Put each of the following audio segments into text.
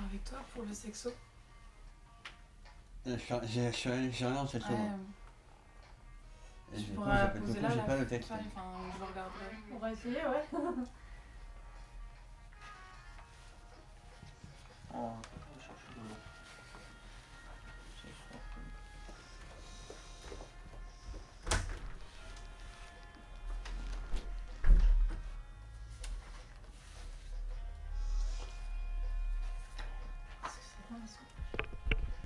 avec toi pour le sexo. J'ai rien en cette seconde. Et Tu du coup, pourras poser là j'ai la pas le texte. feuille, enfin je le regarderai. On va essayer, ouais. On va chercher de l'eau. Ce soir. Est-ce que c'est bon, ça?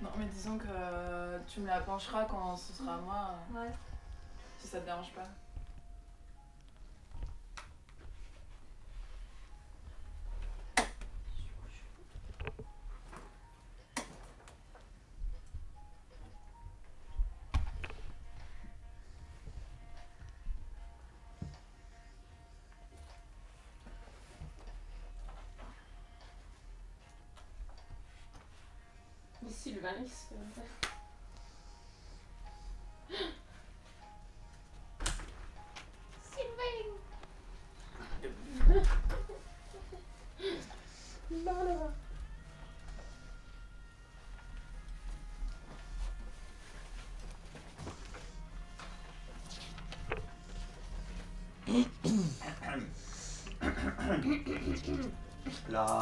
Non mais disons que tu me la pencheras quand ce sera à moi, Ouais. si ça te dérange pas. Sylvain, il se...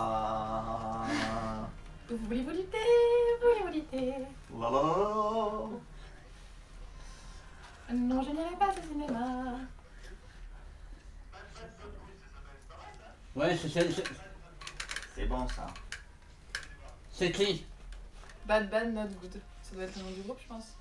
La Voulez-vous du thé? Voulez-vous du thé? la la la. Non, je n'irai pas au cinéma. Ouais, C'est bon ça. c'est qui? Bad Bad Not Good. Ça doit être le nom du groupe, je pense.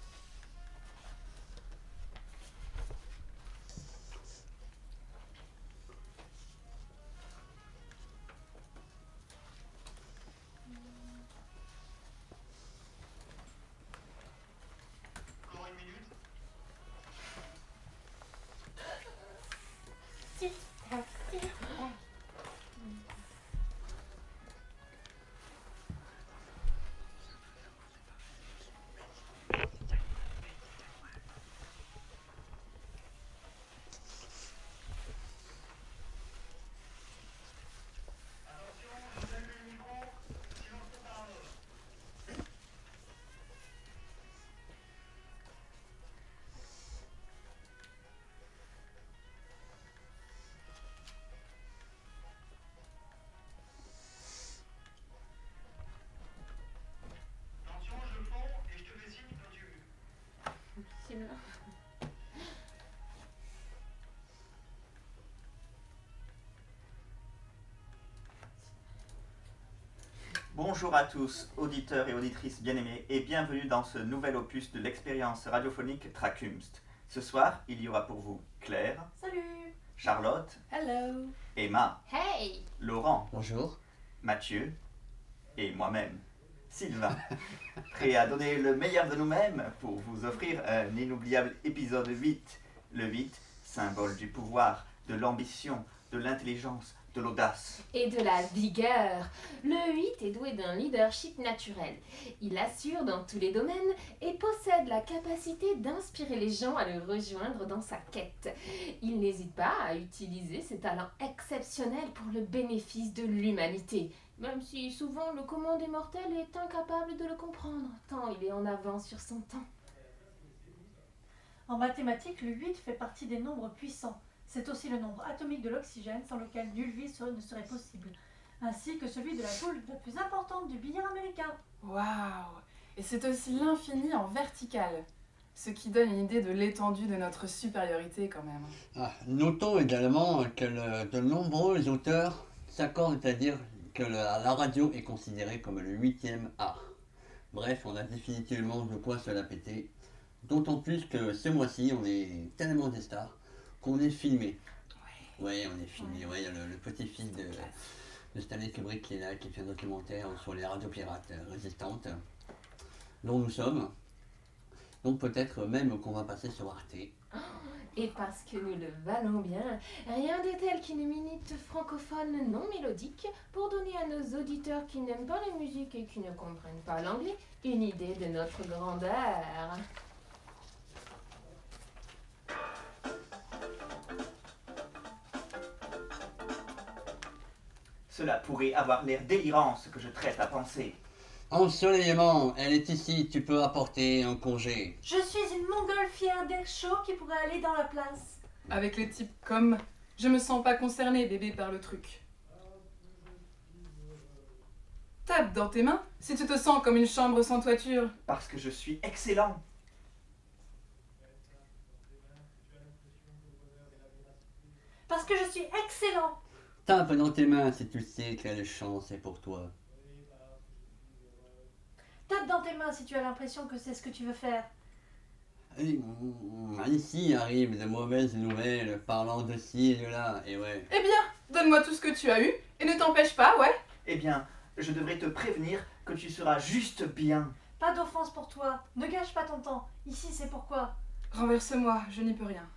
Sylvain. Bonjour à tous, auditeurs et auditrices bien-aimés, et bienvenue dans ce nouvel opus de l'expérience radiophonique Tracumst. Ce soir, il y aura pour vous Claire, Salut. Charlotte, Hello. Emma, Hey! Laurent, Bonjour. Mathieu et moi-même, Sylvain, prêt à donner le meilleur de nous-mêmes pour vous offrir un inoubliable épisode 8. Le 8, symbole du pouvoir, de l'ambition, de l'intelligence, de l'audace. Et de la vigueur. Le 8 est doué d'un leadership naturel. Il assure dans tous les domaines et possède la capacité d'inspirer les gens à le rejoindre dans sa quête. Il n'hésite pas à utiliser ses talents exceptionnels pour le bénéfice de l'humanité, même si souvent le commun des mortels est incapable de le comprendre, tant il est en avance sur son temps. En mathématiques, le 8 fait partie des nombres puissants. C'est aussi le nombre atomique de l'oxygène sans lequel nulle vie ne serait possible, ainsi que celui de la boule la plus importante du billard américain. Waouh. Et c'est aussi l'infini en vertical. Ce qui donne une idée de l'étendue de notre supériorité quand même. Ah, notons également que de nombreux auteurs s'accordent à dire que la radio est considérée comme le 8e art. Bref, on a définitivement de quoi se la péter. D'autant plus que ce mois-ci, on est tellement des stars qu'on est filmé. Ouais, on est filmé. Ouais, il y a le petit-fils de Stanley Kubrick qui est là, qui fait un documentaire sur les radios pirates résistantes, dont nous sommes. Donc peut-être même qu'on va passer sur Arte. Et parce que nous le valons bien, rien de tel qu'une minute francophone non mélodique pour donner à nos auditeurs qui n'aiment pas la musique et qui ne comprennent pas l'anglais une idée de notre grandeur. Ce Cela pourrait avoir l'air délirant ce que je traite à penser. Ensoleillement, elle est ici, tu peux apporter un congé. Je suis une montgolfière d'air chaud qui pourrait aller dans la place. Avec les types comme... Je me sens pas concernée, bébé, par le truc. Tape dans tes mains si tu te sens comme une chambre sans toiture. Parce que je suis excellent. Parce que je suis excellent. Tape dans tes mains si tu sais quelle chance est pour toi. Tape dans tes mains si tu as l'impression que c'est ce que tu veux faire. Ici arrivent de mauvaises nouvelles parlant de ci et de là, et ouais. Eh bien, donne-moi tout ce que tu as eu et ne t'empêche pas, ouais. Eh bien, je devrais te prévenir que tu seras juste bien. Pas d'offense pour toi. Ne gâche pas ton temps. Ici, c'est pourquoi. Renverse-moi, je n'y peux rien.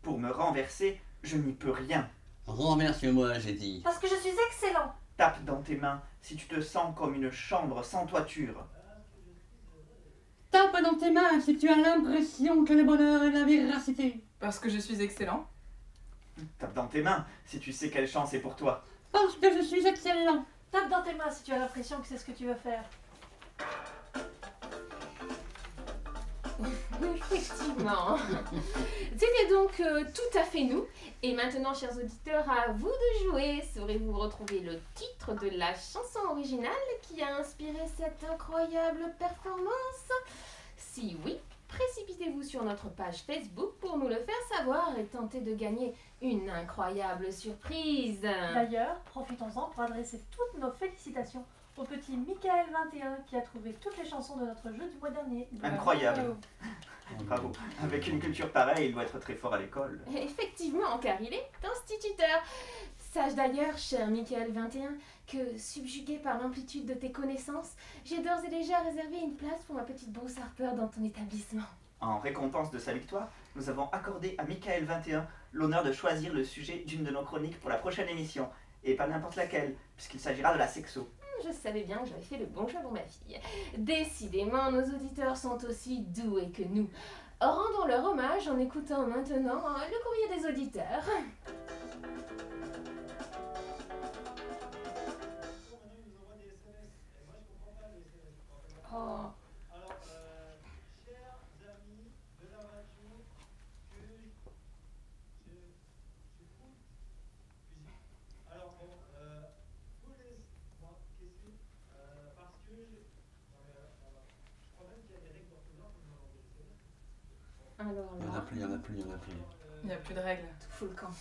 Pour me renverser, je n'y peux rien. Renverse-moi, j'ai dit. Parce que je suis excellent. Tape dans tes mains si tu te sens comme une chambre sans toiture. Tape dans tes mains si tu as l'impression que le bonheur est la véracité. Parce que je suis excellent. Tape dans tes mains si tu sais quelle chance est pour toi. Parce que je suis excellent. Tape dans tes mains si tu as l'impression que c'est ce que tu veux faire. Effectivement. C'était donc tout à fait nous. Et maintenant, chers auditeurs, à vous de jouer. Saurez-vous retrouver le titre de la chanson originale qui a inspiré cette incroyable performance? Si oui, précipitez-vous sur notre page Facebook pour nous le faire savoir et tenter de gagner une incroyable surprise. D'ailleurs, profitons-en pour adresser toutes nos félicitations au petit Michael21 qui a trouvé toutes les chansons de notre jeu du mois dernier. Incroyable. Bravo. Avec une culture pareille, il doit être très fort à l'école. Effectivement, car il est instituteur. Sache d'ailleurs, cher Michael21, que subjugué par l'amplitude de tes connaissances, j'ai d'ores et déjà réservé une place pour ma petite Bruce Harper dans ton établissement. En récompense de sa victoire, nous avons accordé à Michael21 l'honneur de choisir le sujet d'une de nos chroniques pour la prochaine émission. Et pas n'importe laquelle, puisqu'il s'agira de la sexo. Je savais bien que j'avais fait le bon choix pour ma fille. Décidément, nos auditeurs sont aussi doués que nous. Rendons leur hommage en écoutant maintenant le courrier des auditeurs. Oh. Alors Il y en a là, plus, il y en a plus, il y en a plus. Il n'y a plus de règles. tout fout le camp.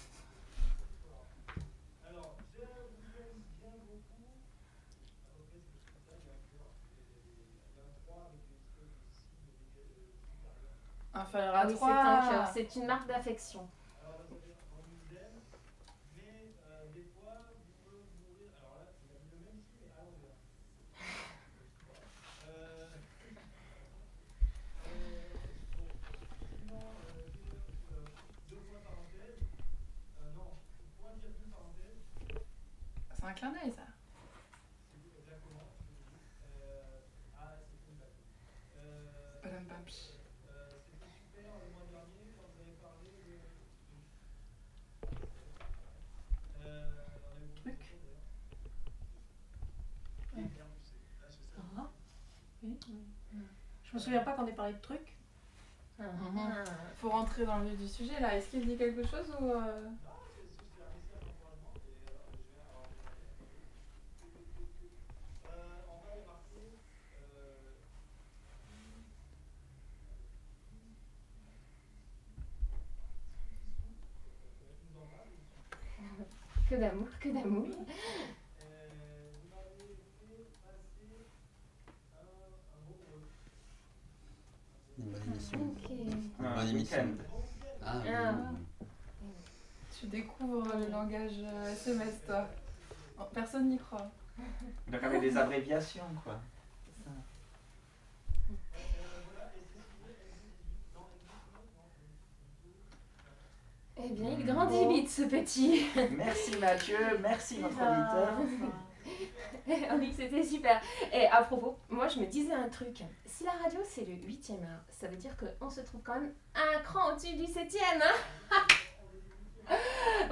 Inférieur Ah à oui, c'est 3. un cœur, c'est une marque d'affection. C'est un clin d'œil, ça. Padam pam, psh. Truc. Ah, oui. Je me souviens pas qu'on ait parlé de trucs. Ah, Mhm. ah. Faut rentrer dans le vif du sujet là. Est-ce qu'il dit quelque chose ou Que d'amour, que d'amour. Une bonne émission. Ok. Une Un bonne émission. week-end. Ah, Ah. oui. tu découvres le langage SMS, toi? Oh, personne n'y croit. Donc avec des abréviations, quoi. C'est ça. Eh bien, il grandit vite, ce petit. Merci Mathieu, merci notre Ah, auditeur. On dit que c'était super. Et à propos, moi je me disais un truc. Si la radio c'est le 8e art, ça veut dire qu'on se trouve quand même un cran au-dessus du 7e. Hein.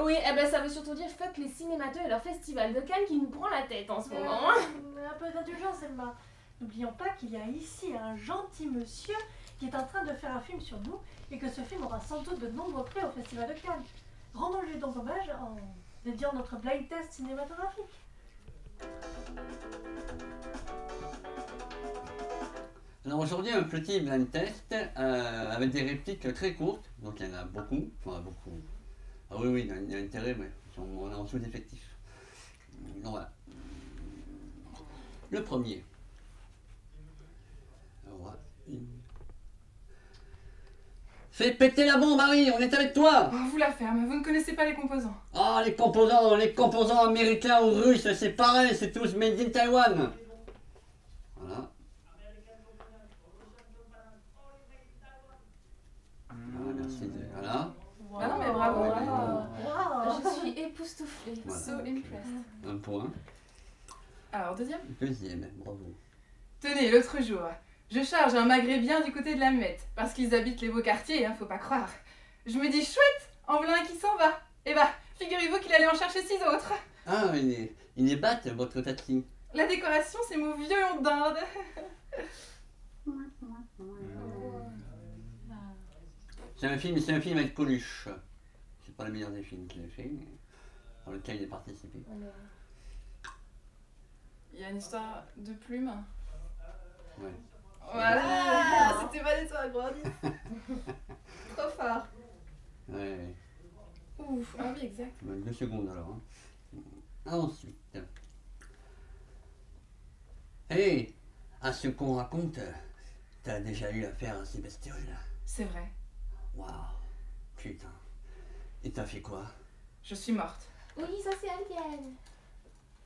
Oui, eh ben ça veut surtout dire fuck les cinémateux et leur festival de Cannes qui nous prend la tête en ce moment. Un peu d'indulgence, Emma. N'oublions pas qu'il y a ici un gentil monsieur qui est en train de faire un film sur nous et que ce film aura sans doute de nombreux prix au Festival de Cannes. Rendons-lui donc hommage en dédiant notre blind test cinématographique. Alors aujourd'hui, un petit blind test avec des répliques très courtes, donc il y en a beaucoup, enfin beaucoup. Ah oui, oui, il y a intérêt, mais on est en sous-effectif. Donc voilà. Le premier. Alors, fais péter la bombe, Harry, on est avec toi! Oh, vous la ferme, vous ne connaissez pas les composants. Ah, les composants américains ou russes, c'est pareil, c'est tous made in Taiwan. Voilà. Voilà, merci. Voilà. Ah non, mais bravo, Ouais, bravo. Wow. Je suis époustouflée. Voilà. So impressed. Un point. Alors, deuxième. Deuxième, bravo. Tenez, l'autre jour, je charge un maghrébien du côté de la Muette, parce qu'ils habitent les beaux quartiers, hein, faut pas croire. Je me dis, chouette, en voilà un qui s'en va. Eh bah, figurez-vous qu'il allait en chercher 6 autres. Ah, il est batte, votre taxi. La décoration, c'est mon violon d'Inde. C'est un film avec Coluche. C'est pas le meilleur des films qu'il a fait, mais dans lequel il a participé. Il y a une histoire de plumes. Ouais. Voilà, c'était pas des soins grandis. Trop fort. Ouais. Ouf, ah oui, exact. 2 secondes alors. Hein. Ensuite. Hey, à ce qu'on raconte, t'as déjà eu affaire à ces bestioles. C'est vrai, Waouh. Putain. Et t'as fait quoi? je suis morte. Oui, ça c'est Alien.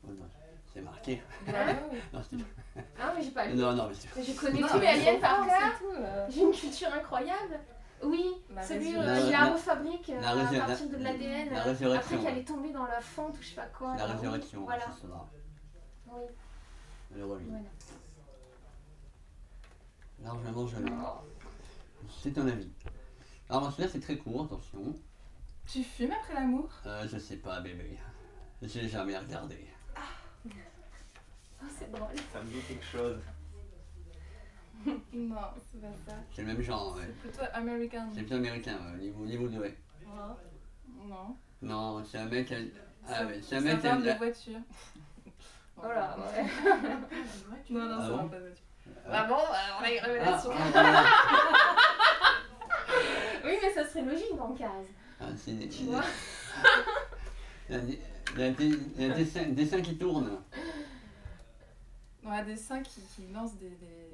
Oh non, c'est marqué. Bravo. Non, Ah, mais j'ai pas lu. non, mais c'est... Mais je connais Non, tous les mais aliens faut par voir, cœur. c'est tout. J'ai une culture incroyable. Oui, La celui où résurrection. il La- la refabrique la à résur- partir de l'ADN. la Après résurrection. qu'elle est tombée dans la fente ou je sais pas quoi. La là. résurrection, Voilà. c'est ça. Oui, Le revue. voilà. Largement jamais. C'est ton avis. Alors celui-là c'est très court, attention. Tu fumes après l'amour? Je sais pas bébé. J'ai jamais regardé. Oh, c'est drôle. Ça me dit quelque chose. Non, c'est pas ça. C'est le même genre, ouais. C'est plutôt American. C'est plus américain, niveau 2. Ouais. Non. Non, c'est un mec... Ah ouais, c'est un Ça mec... parle de voiture. Voilà, ouais. Non, non, Ah ça bon parle pas de voiture. Ah bon, on a une révélation. Oui, mais ça serait logique dans le cas. c'est des... Tu vois. Il y a des dessins qui tournent. Ouais, des seins qui lancent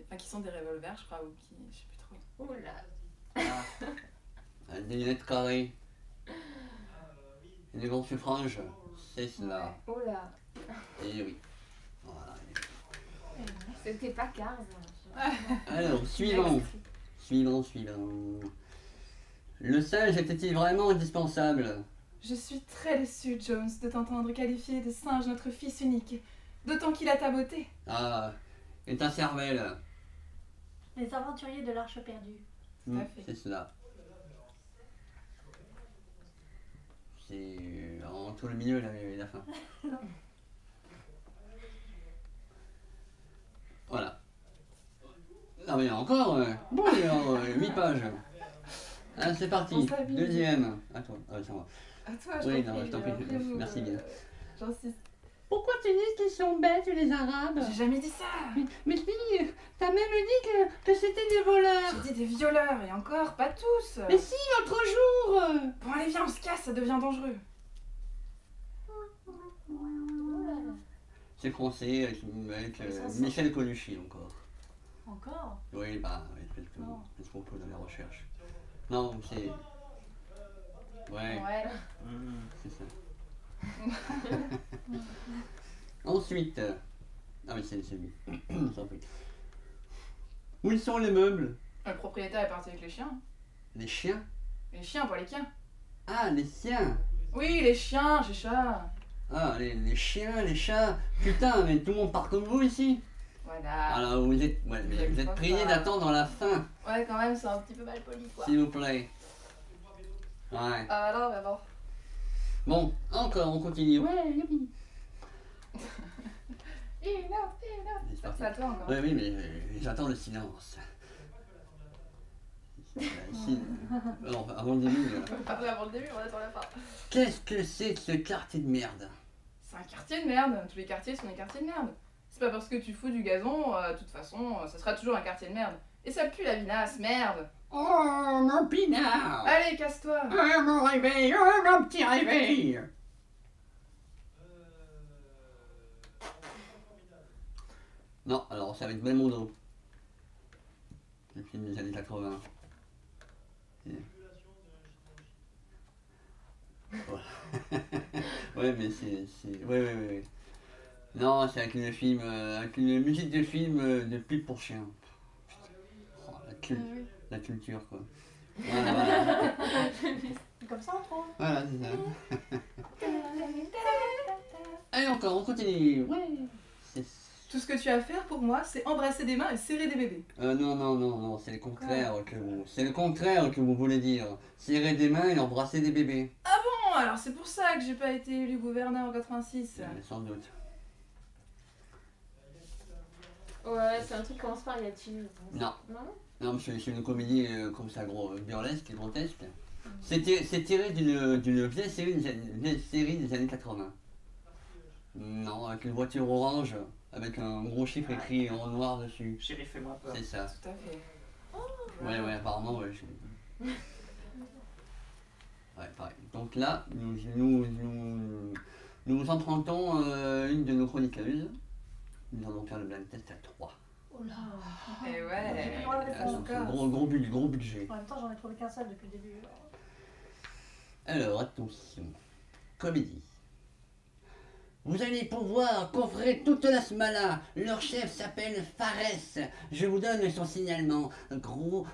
enfin, qui sont des revolvers, je crois, ou qui... Je sais plus trop. Oula. Des lunettes carrées. Et des grands suffrages. C'est cela. Oula. Et oui. Voilà. C'était pas Cars. Alors, suivant. Suivant. Le singe était-il vraiment indispensable? Je suis très déçue, Jones, de t'entendre qualifier de singe notre fils unique. D'autant qu'il a ta beauté. Ah, et ta cervelle. Les aventuriers de l'Arche perdue. Tout à fait. C'est cela. C'est entre le milieu et la fin. Voilà. Ah mais il y en a encore. Bon, il y a 8 pages. Ah, c'est parti. On s'habille. Deuxième. Attends, ça va. À toi, je Oui, t'en non, prie, je t'en prie. après vous, Merci bien. J'insiste. Pourquoi tu dis qu'ils sont bêtes, les Arabes? J'ai jamais dit ça. Mais si, t'as même dit que c'était des voleurs. J'ai dit des violeurs, et encore, pas tous. Mais si, l'autre jour. Bon, allez, viens, on se casse, ça devient dangereux. C'est français avec Michel Colucci encore. Encore? Oui, bah, c'est ce qu'on peut dans les recherches. Non, c'est... Ouais, c'est ça. Ensuite... Ah oui, c'est lui. J'en prie. Où ils sont les meubles? Le propriétaire est parti avec les chiens. Les chiens? Les chiens, pas les chiens. Ah, les siens! Oui, les chiens, j'ai chat. Ah, les chiens, les chats. Putain, mais tout le monde part comme vous ici. Voilà. Alors, vous êtes priés d'attendre la fin, Ouais, quand même, c'est un petit peu mal poli, quoi. s'il vous plaît. Ouais. Ah non, mais bon. Bon, encore, on continue. Ouais, youpi. Une autre. C'est parti. C'est à toi encore. Oui, mais j'attends le silence. Ici, non, avant le début. Parler avant le début, on attend la fin. Qu'est-ce que c'est que ce quartier de merde? C'est un quartier de merde. Tous les quartiers sont des quartiers de merde. C'est pas parce que tu fous du gazon, de toute façon, ça sera toujours un quartier de merde. Et ça pue la vinasse, merde. Oh, mon pinard! Allez, casse-toi. Ah, mon réveil! Oh, mon petit réveil! Non, alors c'est avec Belmondo. Le film des années 80. Voilà. Ouais, mais c'est. Ouais. Non, c'est avec le film. Avec une musique de film de pub pour chien. Oh, la culture, quoi. Voilà. Comme ça, on trouve. Voilà, c'est ça. Allez, encore, on continue. Ouais. Tout ce que tu as à faire pour moi, c'est embrasser des mains et serrer des bébés. Non, c'est le contraire c'est le contraire que vous voulez dire. Serrer des mains et embrasser des bébés. Bon, alors c'est pour ça que j'ai pas été élu gouverneur en 86. Sans doute. Ouais, c'est un truc qui commence par y a-t-il, je pense. Non. Non Non, c'est une comédie comme ça, burlesque et grotesque. C'est tiré d'une vieille série des années 80. Non, avec une voiture orange, avec un gros chiffre écrit en noir dessus. Chérie, fais-moi peur. C'est ça. Tout à fait. Ouais, apparemment, ouais. Ouais, pareil. Donc là, nous empruntons une de nos chroniqueuses. Nous allons faire le blind test à 3. Oh là. Et ouais. J'ai pas le Ah, temps. c'est un gros budget. En même temps, j'en ai trouvé qu'un seul depuis le début. Alors, attention. Comédie. Vous allez pouvoir coffrer toute la smala. Leur chef s'appelle Fares. Je vous donne son signalement. Gros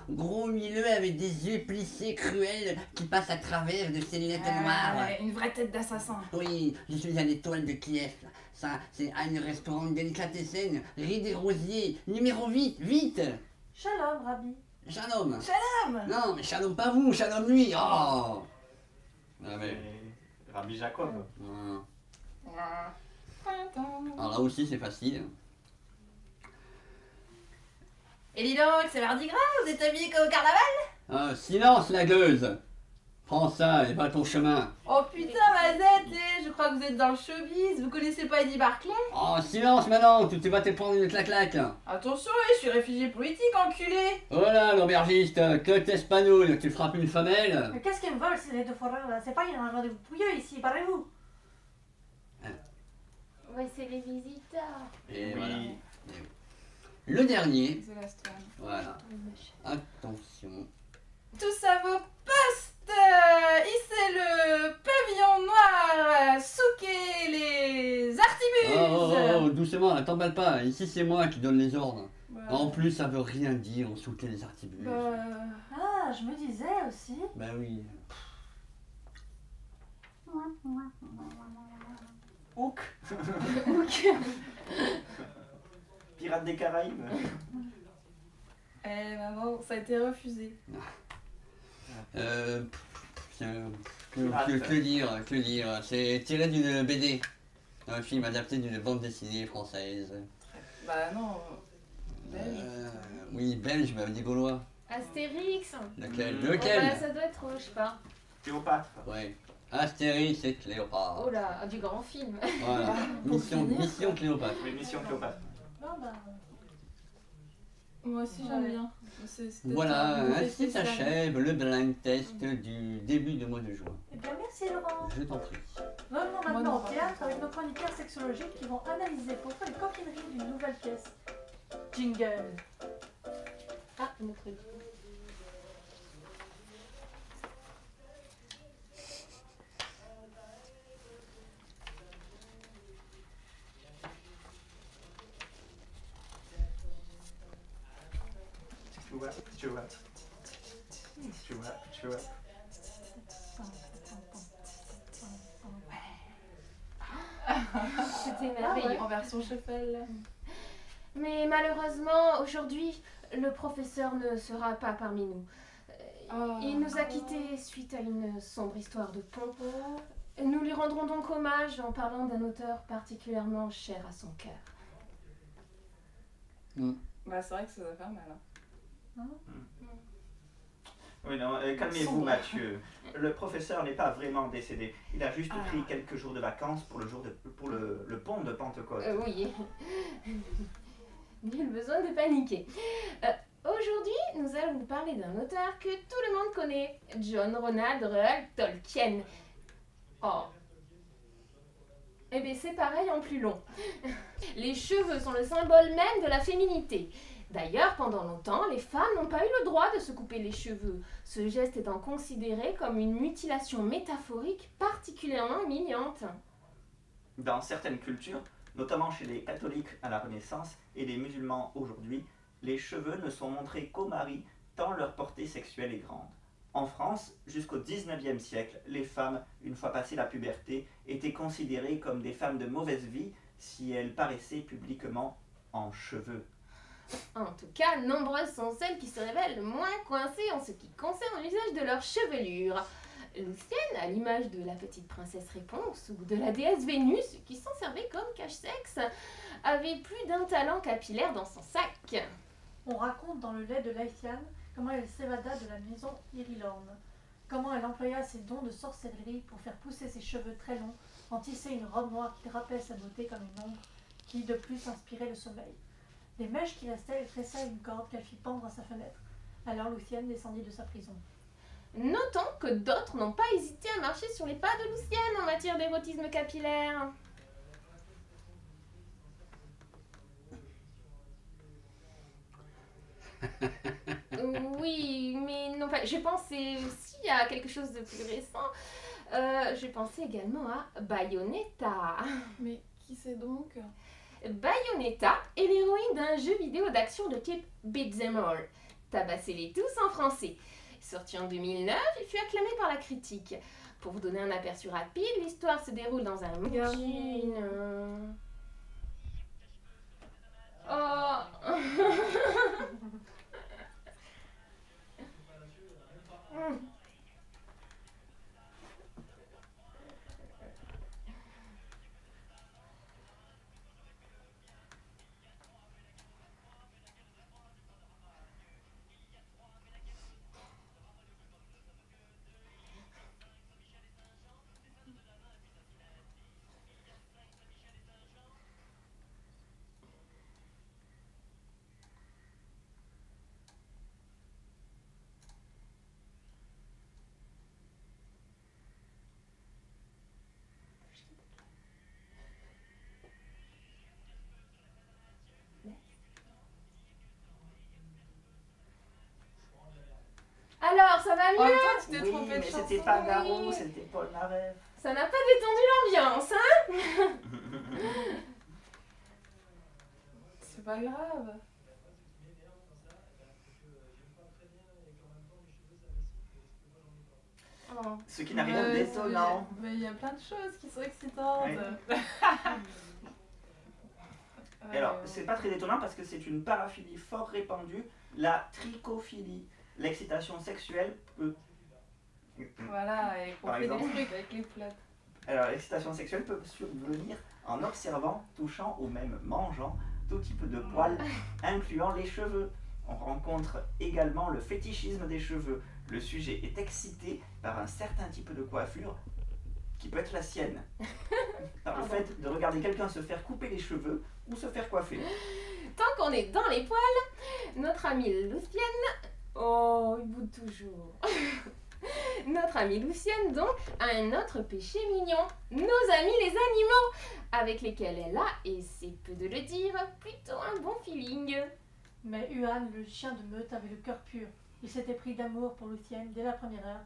huileux avec des yeux plissés cruels qui passent à travers de ses lunettes noires. Une vraie tête d'assassin. Oui, je suis à l'étoile de Kiev. Ça, c'est un restaurant délicatessen, Rue des Rosiers, numéro 8, vite. Shalom, Rabbi. Shalom. Shalom. Non, mais shalom pas vous, shalom lui. Oh. Ah mais... Et Rabbi Jacob. Ah. Alors là aussi c'est facile. Et dis donc, c'est mardi gras, vous êtes habillés comme au carnaval? Silence la gueuse. Prends ça et va ton chemin. Oh putain, Mazette, je crois que vous êtes dans le showbiz, vous connaissez pas Eddie Barclay? Oh silence maintenant, tu vas te prendre une claque. Attention, je suis réfugié politique, enculé. Voilà l'aubergiste, que t'espanouille, tu frappes une femelle. Mais qu'est-ce qu'ils me veulent, ces deux forains là? C'est pas un rendez-vous pouilleux ici, parlez-vous. Ouais, c'est les visiteurs. Et Oui. voilà. Le dernier, C'est la stone. voilà. Attention. Tous à vos postes, hissez le pavillon noir, souquez les artibuses. Oh, doucement, là, t'emballe pas. Ici, c'est moi qui donne les ordres. Bah, En plus, ça veut rien dire, on souquait les artibuges. Ah, je me disais aussi. Bah oui. Hook. Pirates des Caraïbes. maman, ça a été refusé. Que dire C'est tiré d'une BD. Un film adapté d'une bande dessinée française. Bah non, belge. Oui, belge, mais avec des Gaulois. Astérix. Lequel Oh, bah, ça doit être, je sais pas. Cléopâtre. Ouais. Astérix et Cléopâtre. Oh là, du grand film. Voilà. Mission Cléopâtre. Oui, Mission Cléopâtre. Non, bah. Moi aussi j'aime bien. C'est peut-être Voilà, un effet ainsi spécial. s'achève le blind test du début du mois de juin. Eh bien, merci Laurent. Je t'en prie. Revenons Moi, maintenant non, au théâtre avec nos chroniqueurs sexologiques qui vont analyser pour faire les coquineries d'une nouvelle pièce. Jingle. Ah, mon truc. Tu vois. C'était Ah merveilleux. ouais. En version Shuffle. Mais malheureusement, aujourd'hui, le professeur ne sera pas parmi nous. Oh. Il nous a quittés suite à une sombre histoire de pompe. Nous lui rendrons donc hommage en parlant d'un auteur particulièrement cher à son cœur. Bah, c'est vrai que ça doit faire mal. Hein. Oui, non, calmez-vous, Sombre. Mathieu. Le professeur n'est pas vraiment décédé. Il a juste pris quelques jours de vacances pour le pont de Pentecôte. Oui. Nul besoin de paniquer. Aujourd'hui, nous allons vous parler d'un auteur que tout le monde connaît, John Ronald Reuel Tolkien. Oh. Eh bien, c'est pareil en plus long. Les cheveux sont le symbole même de la féminité. D'ailleurs, pendant longtemps, les femmes n'ont pas eu le droit de se couper les cheveux, ce geste étant considéré comme une mutilation métaphorique particulièrement humiliante. Dans certaines cultures, notamment chez les catholiques à la Renaissance et les musulmans aujourd'hui, les cheveux ne sont montrés qu'aux maris tant leur portée sexuelle est grande. En France, jusqu'au XIXe siècle, les femmes, une fois passée la puberté, étaient considérées comme des femmes de mauvaise vie si elles paraissaient publiquement en cheveux. En tout cas, nombreuses sont celles qui se révèlent moins coincées en ce qui concerne l'usage de leur chevelure. Lucienne, à l'image de la petite princesse Réponse ou de la déesse Vénus, qui s'en servait comme cache-sexe, avait plus d'un talent capillaire dans son sac. On raconte dans le lait de Laïtiane comment elle s'évada de la maison Irilorn, comment elle employa ses dons de sorcellerie pour faire pousser ses cheveux très longs, en tisser une robe noire qui rappelait sa beauté comme une ombre, qui de plus inspirait le sommeil. Les mèches qui restaient, elle tressa une corde qu'elle fit pendre à sa fenêtre. Alors Lucienne descendit de sa prison. Notons que d'autres n'ont pas hésité à marcher sur les pas de Lucienne en matière d'érotisme capillaire. Oui, mais non, je pensais aussi à quelque chose de plus récent. Je pensais également à Bayonetta. Mais qui c'est donc? Bayonetta est l'héroïne d'un jeu vidéo d'action de type Beat 'em all, Tabassez-les tous en français. Sorti en 2009, il fut acclamé par la critique. Pour vous donner un aperçu rapide, l'histoire se déroule dans un monde... Oh. Alors, ça va En même mieux? temps, tu t'es Oui, trompé de mais chanson. c'était pas oui. Garou, c'était Paul Naref. Ça n'a pas détendu l'ambiance, hein? C'est pas grave. Oh. Ce qui n'a rien d'étonnant. Mais il y a plein de choses qui sont excitantes. Oui. Et alors, c'est pas très étonnant parce que c'est une paraphilie fort répandue, la trichophilie. L'excitation sexuelle peut... Voilà, et on Par fait exemple. des trucs avec les flottes. Alors, l'excitation sexuelle peut survenir en observant, touchant ou même mangeant tout type de poils, incluant les cheveux. On rencontre également le fétichisme des cheveux. Le sujet est excité par un certain type de coiffure qui peut être la sienne. Par le fait de regarder quelqu'un se faire couper les cheveux ou se faire coiffer. Tant qu'on est dans les poils, notre amie Lucienne... Oh, il boude toujours. Notre amie Lucienne, donc, a un autre péché mignon. Nos amis les animaux, avec lesquels elle a, et c'est peu de le dire, plutôt un bon feeling. Mais Huan, le chien de meute, avait le cœur pur. Il s'était pris d'amour pour Lucienne dès la première heure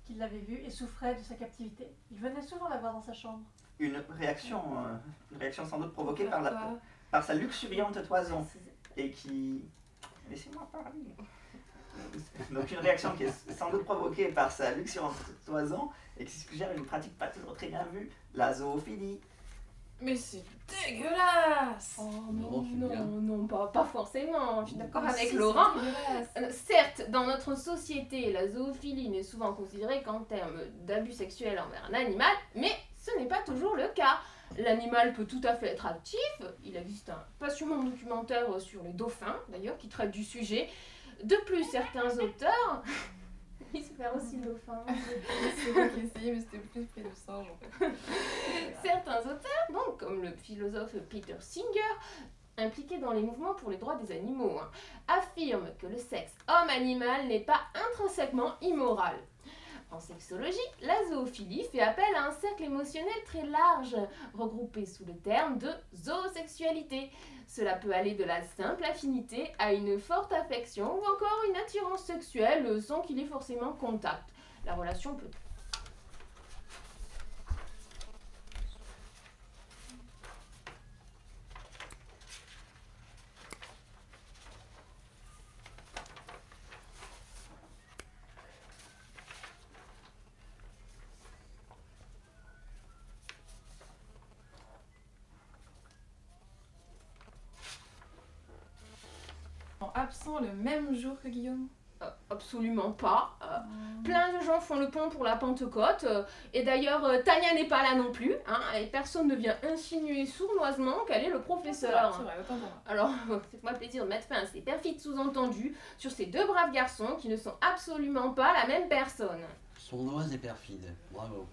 qu'il l'avait vue et souffrait de sa captivité. Il venait souvent la voir dans sa chambre. Une réaction sans doute provoquée par sa luxuriante toison et qui... Laissez-moi parler. Donc une réaction qui est sans doute provoquée par sa luxuriante toison et qui suggère une pratique pas toujours très bien vue, la zoophilie. Mais c'est dégueulasse! Oh Non, c'est bien. non, pas forcément. Je suis d'accord Ah, avec si, Laurent. c'est dégueulasse. Certes, dans notre société, la zoophilie n'est souvent considérée qu'en termes d'abus sexuels envers un animal, mais ce n'est pas toujours le cas. L'animal peut tout à fait être actif. Il existe un passionnant documentaire sur les dauphins, d'ailleurs, qui traite du sujet. De plus, certains auteurs... Il se fait aussi le dauphin. C'est moi qui ai essayé, mais c'était plus près du singe en fait. Certains auteurs, donc, comme le philosophe Peter Singer, impliqué dans les mouvements pour les droits des animaux, affirment que le sexe homme-animal n'est pas intrinsèquement immoral. En sexologie, la zoophilie fait appel à un cercle émotionnel très large, regroupé sous le terme de zoosexualité. Cela peut aller de la simple affinité à une forte affection ou encore une attirance sexuelle sans qu'il y ait forcément contact. La relation peut... Absent le même jour que Guillaume. Absolument pas. Plein de gens font le pont pour la Pentecôte. Et d'ailleurs, Tania n'est pas là non plus. Et personne ne vient insinuer sournoisement qu'elle est le professeur. C'est vrai, autant pour moi. Alors, faites-moi plaisir de mettre fin à ces perfides sous-entendus sur ces deux braves garçons qui ne sont absolument pas la même personne. Sournoise et perfide. Bravo.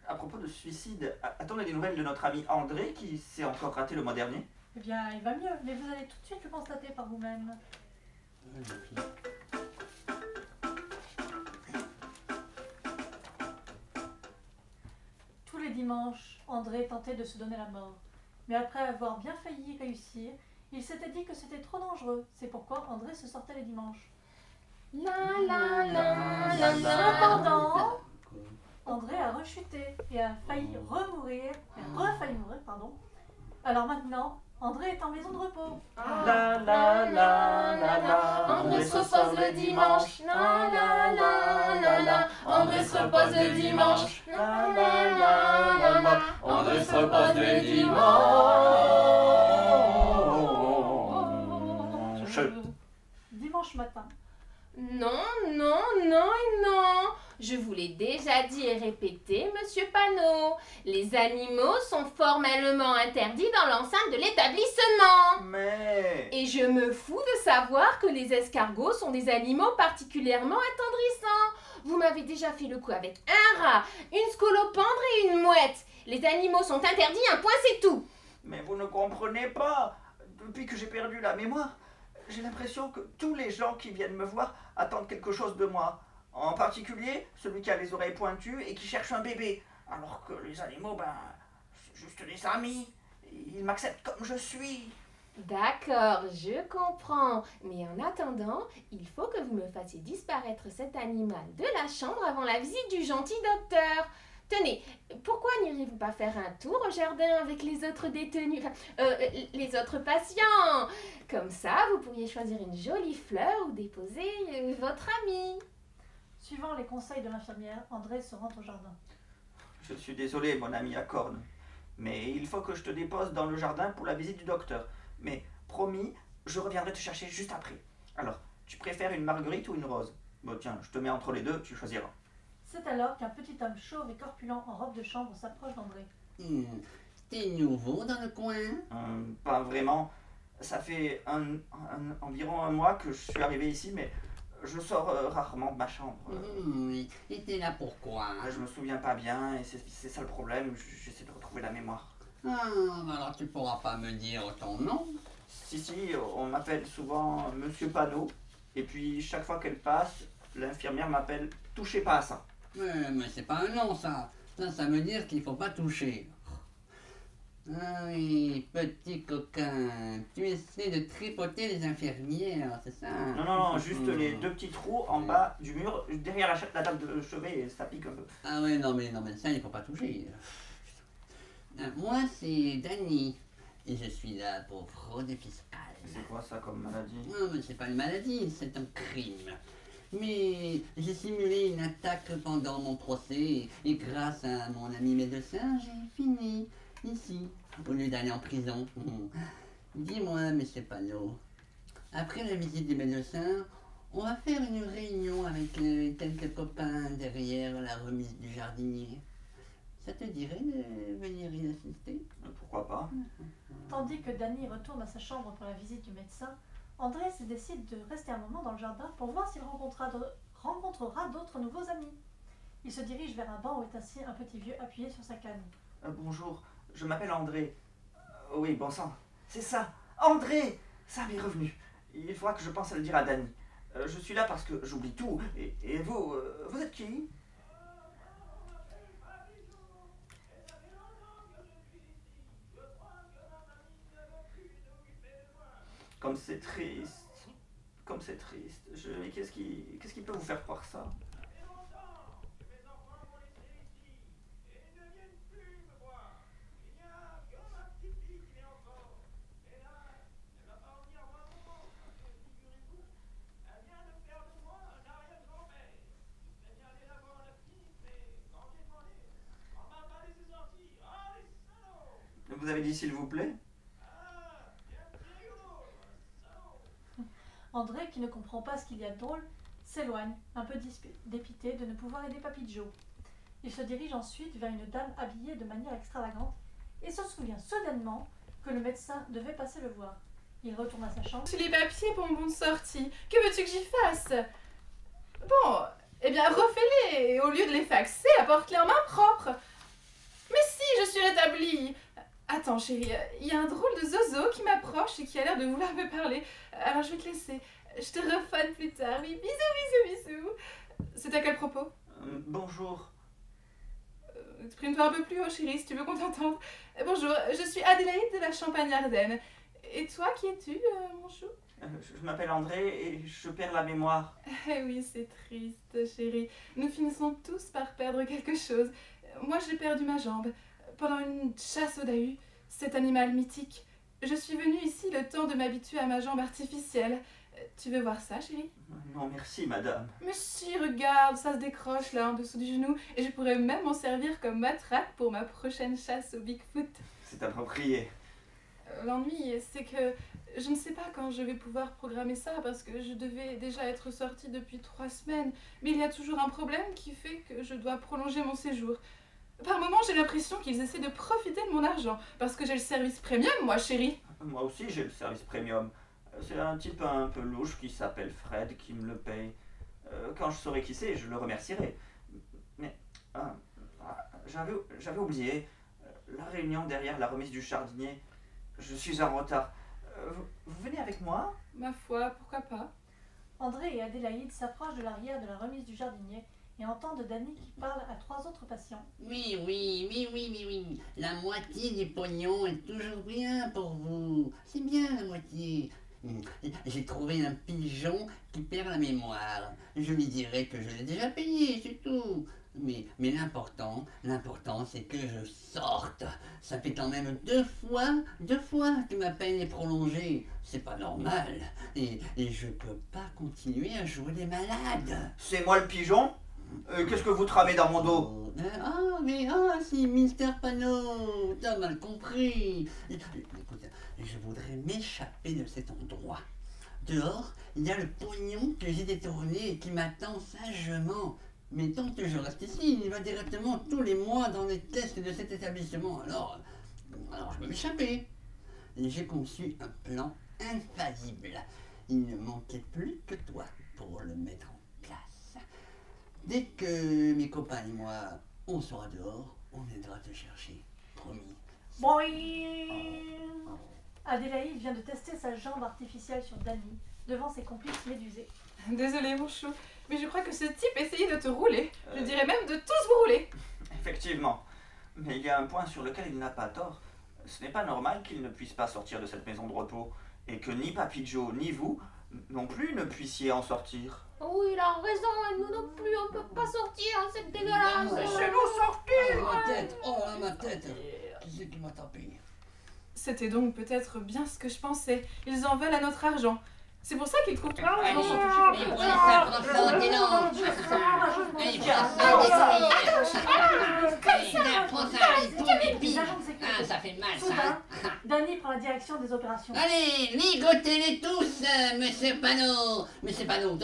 À propos de suicide, a-t-on des nouvelles de notre ami André qui s'est encore raté le mois dernier? Eh bien, il va mieux, mais vous allez tout de suite le constater par vous-même. Tous les dimanches, André tentait de se donner la mort. Mais après avoir bien failli y réussir, il s'était dit que c'était trop dangereux. C'est pourquoi André se sortait les dimanches. Cependant, André a rechuté et a failli remourir, refailli mourir, pardon. Alors maintenant, André est en maison de repos. La la la la la. André se repose le dimanche. La la la la la. André se repose le dimanche. La la la la. André se repose le dimanche. Dimanche matin. Non, non, non et non. Je vous l'ai déjà dit et répété, monsieur Panot. Les animaux sont formellement interdits dans l'enceinte de l'établissement. Mais... Et je me fous de savoir que les escargots sont des animaux particulièrement attendrissants. Vous m'avez déjà fait le coup avec un rat, une scolopendre et une mouette. Les animaux sont interdits, un point c'est tout. Mais vous ne comprenez pas. Depuis que j'ai perdu la mémoire, j'ai l'impression que tous les gens qui viennent me voir attendent quelque chose de moi. En particulier, celui qui a les oreilles pointues et qui cherche un bébé. Alors que les animaux, c'est juste des amis. Ils m'acceptent comme je suis. D'accord, je comprends. Mais en attendant, il faut que vous me fassiez disparaître cet animal de la chambre avant la visite du gentil docteur. Tenez, pourquoi n'iriez-vous pas faire un tour au jardin avec les autres détenus, les autres patients? Comme ça, vous pourriez choisir une jolie fleur ou déposer votre ami. Suivant les conseils de l'infirmière, André se rend au jardin. Je suis désolé, mon ami à cornes. Mais il faut que je te dépose dans le jardin pour la visite du docteur. Mais promis, je reviendrai te chercher juste après. Alors, tu préfères une marguerite ou une rose? Bon tiens, je te mets entre les deux, tu choisiras. C'est alors qu'un petit homme chauve et corpulent en robe de chambre s'approche d'André. T'es nouveau dans le coin? Pas vraiment. Ça fait environ un mois que je suis arrivé ici, mais je sors rarement de ma chambre. Et t'es là pourquoi? Je me souviens pas bien et c'est ça le problème. J'essaie de retrouver la mémoire. Alors tu pourras pas me dire ton nom? Si, on m'appelle souvent Monsieur Panot. Et puis chaque fois qu'elle passe, l'infirmière m'appelle « Touchez pas à ça ». Mais c'est pas un nom ça. Ça veut dire qu'il faut pas toucher. Ah oui, petit coquin, tu essaies de tripoter les infirmières, c'est ça? Non, juste les deux petits trous en bas du mur, derrière la table de chevet, et ça pique un peu. Ah oui, non mais ça il faut pas toucher. Moi c'est Danny, et je suis là pour fraude fiscale. C'est quoi ça comme maladie? Non mais c'est pas une maladie, c'est un crime. mais j'ai simulé une attaque pendant mon procès et grâce à mon ami médecin, j'ai fini ici, au lieu d'aller en prison. Dis-moi, monsieur Panot, après la visite du médecin, on va faire une réunion avec quelques copains derrière la remise du jardinier. Ça te dirait de venir y assister? Pourquoi pas? Tandis que Danny retourne à sa chambre pour la visite du médecin, André se décide de rester un moment dans le jardin pour voir s'il rencontrera d'autres nouveaux amis. Il se dirige vers un banc où est assis un petit vieux appuyé sur sa canne. Bonjour, je m'appelle André. Oui, bon sang, c'est ça, André! Ça m'est revenu. Il faudra que je pense à le dire à Danny. Je suis là parce que j'oublie tout. Et vous, vous êtes qui? Comme c'est triste. Comme c'est triste. Mais qu'est-ce qui peut vous faire croire ça? Vous avez dit s'il vous plaît? André, qui ne comprend pas ce qu'il y a de drôle, s'éloigne, un peu dépité de ne pouvoir aider Papy Joe. Il se dirige ensuite vers une dame habillée de manière extravagante et se souvient soudainement que le médecin devait passer le voir. Il retourne à sa chambre. J'ai les papiers pour mon bon de sortie. Que veux-tu que j'y fasse? Bon, eh bien refais-les et au lieu de les faxer, apporte-les en main propre. Mais si, je suis rétablie. Attends chérie, il y a un drôle de zozo qui m'approche et qui a l'air de vouloir me parler. Alors je vais te laisser. Je te refane plus tard. Oui, bisous, bisous, bisous. C'est à quel propos? Bonjour. Exprime-toi un peu plus haut chérie, si tu veux qu'on t'entende. Bonjour, je suis Adélaïde de la Champagne-Ardenne. Et toi, qui es-tu, mon chou? Je m'appelle André et je perds la mémoire. Eh oui, c'est triste, chérie. Nous finissons tous par perdre quelque chose. Moi, j'ai perdu ma jambe. Pendant une chasse au dahu, cet animal mythique. Je suis venue ici le temps de m'habituer à ma jambe artificielle. Tu veux voir ça, chérie? Non, merci, madame. Mais si, regarde, ça se décroche là en dessous du genou. Et je pourrais même m'en servir comme matraque pour ma prochaine chasse au Bigfoot. C'est approprié. L'ennui, c'est que je ne sais pas quand je vais pouvoir programmer ça parce que je devais déjà être sortie depuis 3 semaines. Mais il y a toujours un problème qui fait que je dois prolonger mon séjour. Par moments, j'ai l'impression qu'ils essaient de profiter de mon argent parce que j'ai le service premium, moi, chérie. Moi aussi, j'ai le service premium. C'est un type un peu louche qui s'appelle Fred qui me le paye. Quand je saurai qui c'est, je le remercierai. Mais j'avais oublié la réunion derrière la remise du jardinier. Je suis en retard. Vous venez avec moi? Ma foi, pourquoi pas? André et Adélaïde s'approchent de l'arrière de la remise du jardinier et entendent Danny qui parle à 3 autres patients. Oui. La moitié du pognon est toujours bien pour vous. C'est bien la moitié. J'ai trouvé un pigeon qui perd la mémoire. Je lui dirai que je l'ai déjà payé, c'est tout. Mais l'important, c'est que je sorte. Ça fait quand même deux fois que ma peine est prolongée. C'est pas normal. Et je peux pas continuer à jouer les malades. C'est moi le pigeon? Qu'est-ce que vous tramez dans mon dos? C'est Mister Panot. T'as mal compris. Écoute, je voudrais m'échapper de cet endroit. Dehors, il y a le pognon que j'ai détourné et qui m'attend sagement. Mais tant que je reste ici, il va directement tous les mois dans les tests de cet établissement. Alors je vais m'échapper. Et j'ai conçu un plan infaillible. Il ne manquait plus que toi pour le mettre en place. Dès que mes copains et moi, on sera dehors, on viendra te chercher. Promis. Boing! Adélaïde vient de tester sa jambe artificielle sur Danny, devant ses complices médusés. Désolée, mon chou, mais je crois que ce type essayait de te rouler. Je dirais même de tous vous rouler. Effectivement. Mais il y a un point sur lequel il n'a pas tort. Ce n'est pas normal qu'il ne puisse pas sortir de cette maison de repos. Et que ni Papy Joe, ni vous, non plus, ne puissiez en sortir. Oui, il a raison, et nous non plus, on peut pas sortir, c'est dégueulasse. Laissez-nous sortir! Ma tête. Qui c'est qui m'a tapé? C'était donc peut-être bien ce que je pensais. Ils en veulent à notre argent. C'est pour ça qu'il trouve tout. Allez, non, non, allez, prenez ça, prends ça, dis donc. Allez, prends ça, allez, prends ça, allez, Les agents de sécurité. Ah, ça fait mal, ça. Soudain, Danny prend la direction des opérations. Allez, ligotez-les tous, monsieur Panot. Monsieur Panot,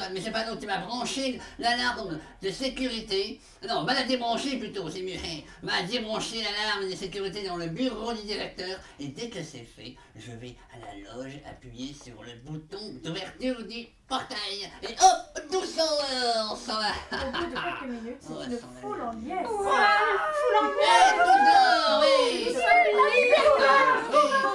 tu m'as branché l'alarme de sécurité. Non, va la débrancher plutôt, c'est mieux. Va débrancher l'alarme de sécurité dans le bureau du directeur. Et dès que c'est fait, je vais à la loge appuyer sur le bouton d'ouverture du portail. Et hop, tout s'en va. Au bout de quelques minutes, c'est Oh, une ça va. foule en liesse. Eh, tout dehors, oui.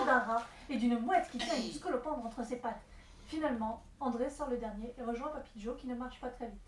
D'un rat et d'une mouette qui tient une scolopendre entre ses pattes. Finalement, André sort le dernier et rejoint Papy Joe qui ne marche pas très vite.